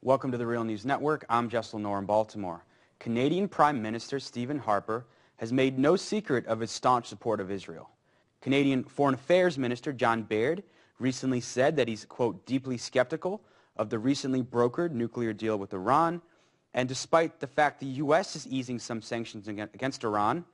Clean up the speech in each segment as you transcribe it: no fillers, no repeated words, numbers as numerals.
Welcome to the Real News Network. I'm Jess Lenore in Baltimore. Canadian Prime Minister Stephen Harper has made no secret of his staunch support of Israel. Canadian Foreign Affairs Minister John Baird recently said that he's, quote, deeply skeptical of the recently brokered nuclear deal with Iran. And despite the fact the U.S. is easing some sanctions against Iran,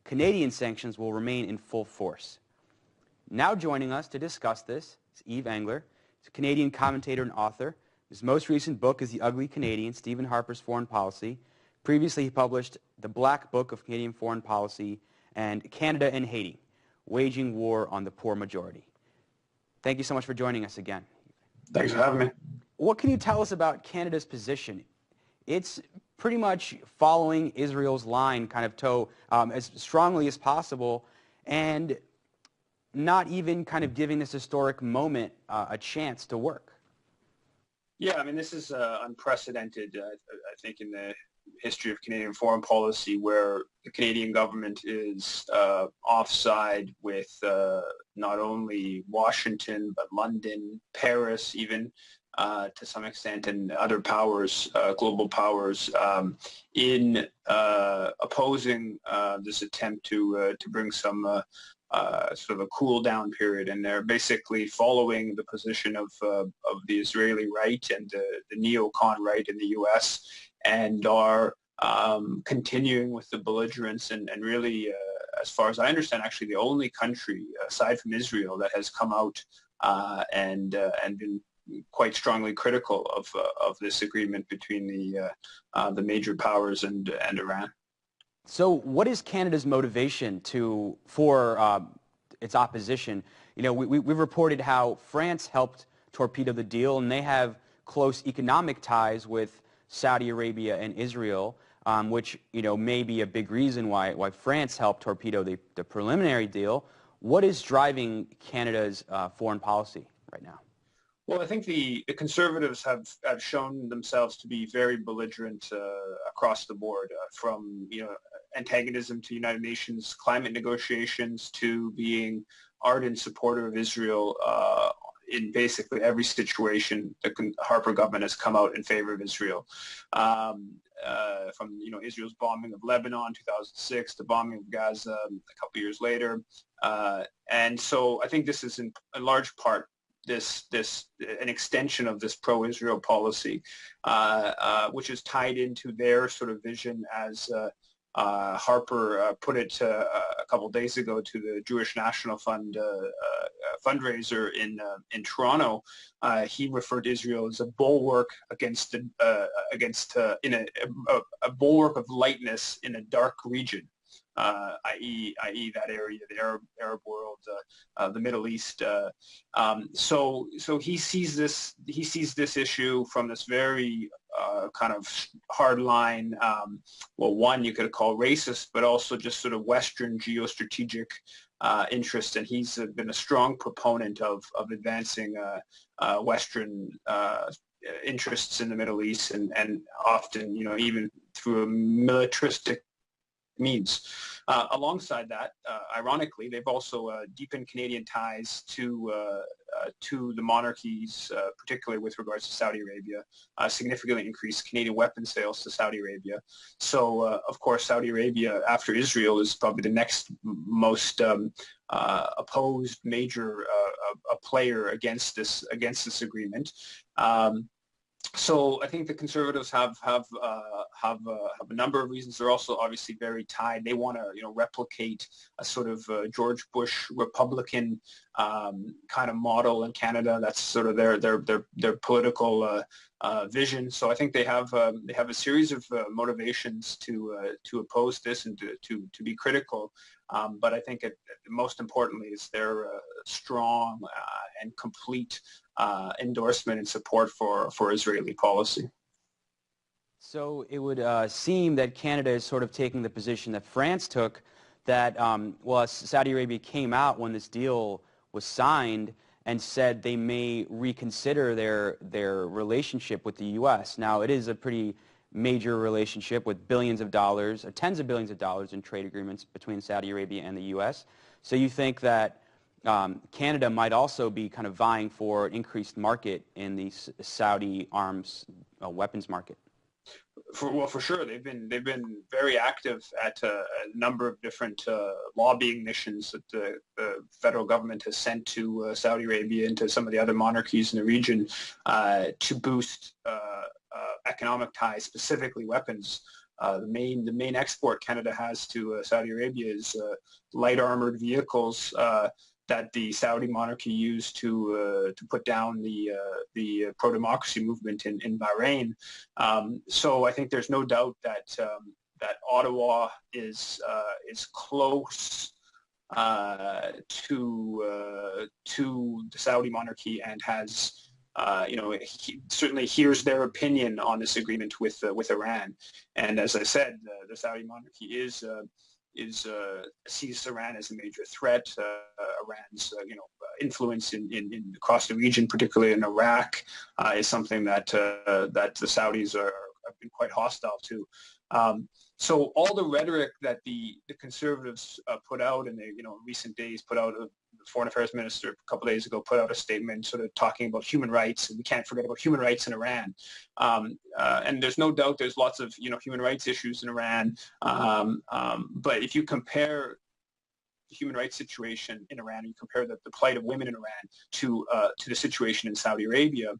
Canadian sanctions will remain in full force. Now joining us to discuss this is Eve Engler. He's a Canadian commentator and author. His most recent book is The Ugly Canadian, Stephen Harper's Foreign Policy. Previously, he published The Black Book of Canadian Foreign Policy and Canada and Haiti, Waging War on the Poor Majority. Thank you so much for joining us again. Thanks for having me. What can you tell us about Canada's position? It's pretty much following Israel's line, kind of as strongly as possible, and not even kind of giving this historic moment a chance to work. Yeah, I mean, this is unprecedented, I think, in the history of Canadian foreign policy, where the Canadian government is offside with not only Washington, but London, Paris even, to some extent, and other powers, global powers, in opposing this attempt to bring some sort of a cool down period, and they're basically following the position of the Israeli right and the neocon right in the U.S. and are continuing with the belligerence and really, as far as I understand, actually the only country aside from Israel that has come out and been quite strongly critical of this agreement between the major powers and Iran. So what is Canada's motivation for its opposition? You know, we've reported how France helped torpedo the deal, and they have close economic ties with Saudi Arabia and Israel, which, you know, may be a big reason why France helped torpedo the preliminary deal. What is driving Canada's foreign policy right now? Well, I think the Conservatives have shown themselves to be very belligerent across the board, from, you know, antagonism to United Nations climate negotiations to being ardent supporter of Israel in basically every situation. The Harper government has come out in favor of Israel, from, you know, Israel's bombing of Lebanon in 2006, the bombing of Gaza a couple years later, and so I think this is in large part an extension of this pro-Israel policy, which is tied into their sort of vision, as Harper put it a couple days ago to the Jewish National Fund fundraiser in Toronto. He referred to Israel as a bulwark against a bulwark of lightness in a dark region. i.e. that area, the Arab world, the Middle East. So he sees this issue from this very kind of hardline, well, one you could call racist, but also just sort of Western geostrategic interest, and he's been a strong proponent of advancing Western interests in the Middle East, and often, you know, even through a militaristic means. Alongside that, ironically, they've also deepened Canadian ties to the monarchies, particularly with regards to Saudi Arabia, significantly increased Canadian weapons sales to Saudi Arabia. So, of course, Saudi Arabia, after Israel, is probably the next most opposed major player against this agreement. So I think the Conservatives have a number of reasons. They're also obviously very tied. They want to, you know, replicate a sort of George Bush Republican kind of model in Canada. That's sort of their political vision. So I think they have a series of motivations to oppose this and to be critical. But I think most importantly is their strong and complete endorsement and support for Israeli policy. So it would seem that Canada is sort of taking the position that France took, that, well, Saudi Arabia came out when this deal was signed and said they may reconsider their relationship with the U.S. Now, it is a pretty major relationship with billions of dollars, or tens of billions of dollars in trade agreements between Saudi Arabia and the U.S. So you think that Canada might also be kind of vying for an increased market in the Saudi arms weapons market. For sure, they've been very active at a number of different lobbying missions that the federal government has sent to Saudi Arabia and to some of the other monarchies in the region to boost economic ties, specifically weapons. The main export Canada has to Saudi Arabia is light armored vehicles that the Saudi monarchy used to put down the pro-democracy movement in Bahrain. So I think there's no doubt that that Ottawa is close to the Saudi monarchy and has he certainly hears their opinion on this agreement with Iran. And as I said, the Saudi monarchy sees Iran as a major threat. Iran's influence in across the region, particularly in Iraq, is something that the Saudis have been quite hostile to. So all the rhetoric that the conservatives put out, and they recent days put out, the foreign affairs minister a couple of days ago put out a statement sort of talking about human rights, and we can't forget about human rights in Iran. And there's no doubt there's lots of human rights issues in Iran. But if you compare the human rights situation in Iran, and you compare the plight of women in Iran to the situation in Saudi Arabia,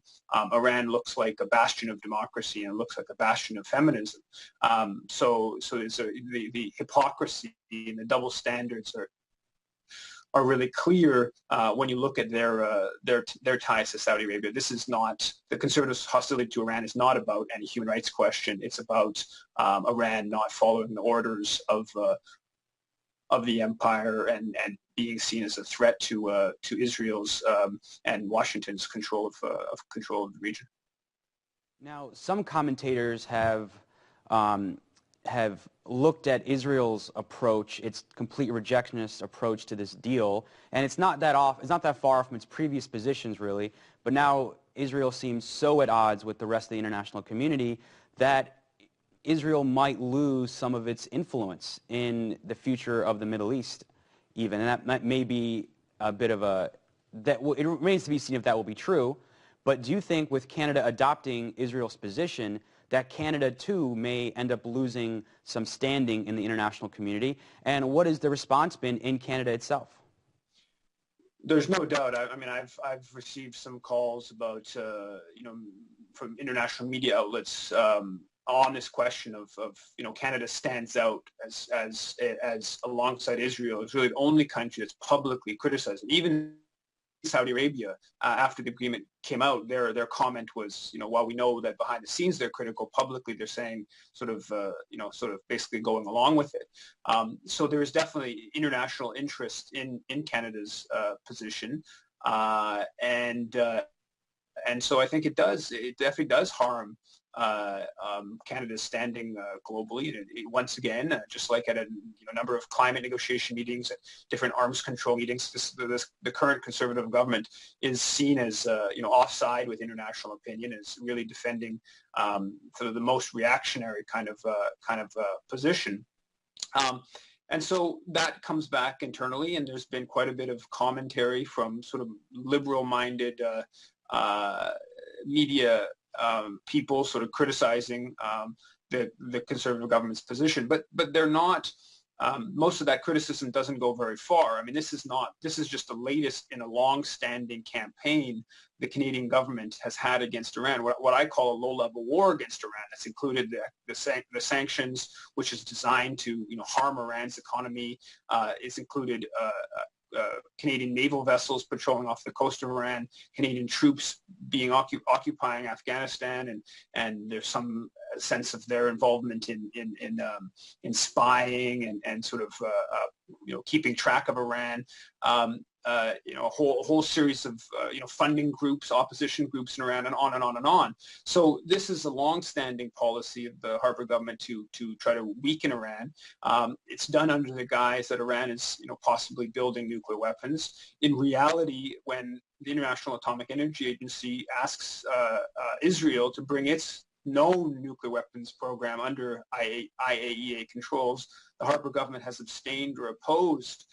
Iran looks like a bastion of democracy and looks like a bastion of feminism. So there's the hypocrisy and the double standards are really clear when you look at their ties to Saudi Arabia. This is not, the conservatives' hostility to Iran is not about any human rights question. It's about Iran not following the orders of the empire and being seen as a threat to Israel's and Washington's control of the region. Now, some commentators have looked at Israel's approach, its complete rejectionist approach to this deal, and it's not that far from its previous positions, really. But now Israel seems so at odds with the rest of the international community that Israel might lose some of its influence in the future of the Middle East, even, and that may be a bit of it remains to be seen if that will be true. But do you think, with Canada adopting Israel's position, that Canada too may end up losing some standing in the international community? And what has the response been in Canada itself? There's no doubt. I mean, I've received some calls about from international media outlets on this question of Canada stands out as alongside Israel is really the only country that's publicly criticized. Even Saudi Arabia, after the agreement came out, their comment was, while we know that behind the scenes they're critical, publicly they're saying sort of basically going along with it. So there is definitely international interest in Canada's position, and so I think it definitely does harm Canada's standing globally. Once again, just like at a number of climate negotiation meetings, at different arms control meetings, the current Conservative government is seen as offside with international opinion, is really defending sort of the most reactionary kind of position. And so that comes back internally, and there's been quite a bit of commentary from sort of liberal-minded media people sort of criticizing the Conservative government's position, but they're not. Most of that criticism doesn't go very far. I mean, this is just the latest in a long-standing campaign the Canadian government has had against Iran, what I call a low-level war against Iran. That's included the sanctions, which is designed to harm Iran's economy. It's included Canadian naval vessels patrolling off the coast of Iran, Canadian troops being occupying Afghanistan, and there's some sense of their involvement in spying and sort of keeping track of Iran. A whole series of funding groups, opposition groups in Iran, and on and on and on. So this is a long-standing policy of the Harper government to try to weaken Iran. It's done under the guise that Iran is possibly building nuclear weapons. In reality, when the International Atomic Energy Agency asks Israel to bring its known nuclear weapons program under IAEA controls, the Harper government has abstained or opposed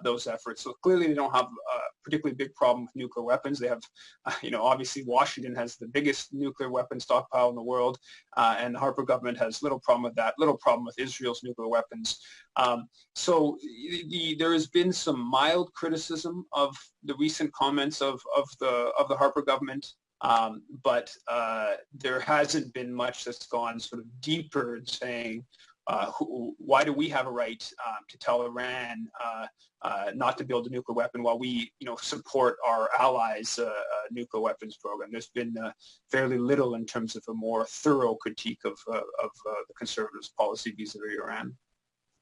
those efforts. So clearly they don't have a particularly big problem with nuclear weapons. They have, obviously Washington has the biggest nuclear weapon stockpile in the world, and the Harper government has little problem with that, little problem with Israel's nuclear weapons. So there has been some mild criticism of the recent comments of the Harper government. But there hasn't been much that's gone sort of deeper in saying, why do we have a right to tell Iran not to build a nuclear weapon while we, support our allies' nuclear weapons program? There's been fairly little in terms of a more thorough critique of the conservatives' policy vis-a-vis Iran.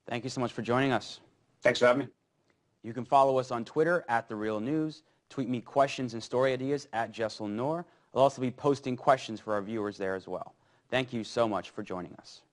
Thank you so much for joining us. Thanks for having me. You can follow us on Twitter @TheRealNews. Tweet me questions and story ideas @JesselNor. I'll also be posting questions for our viewers there as well. Thank you so much for joining us.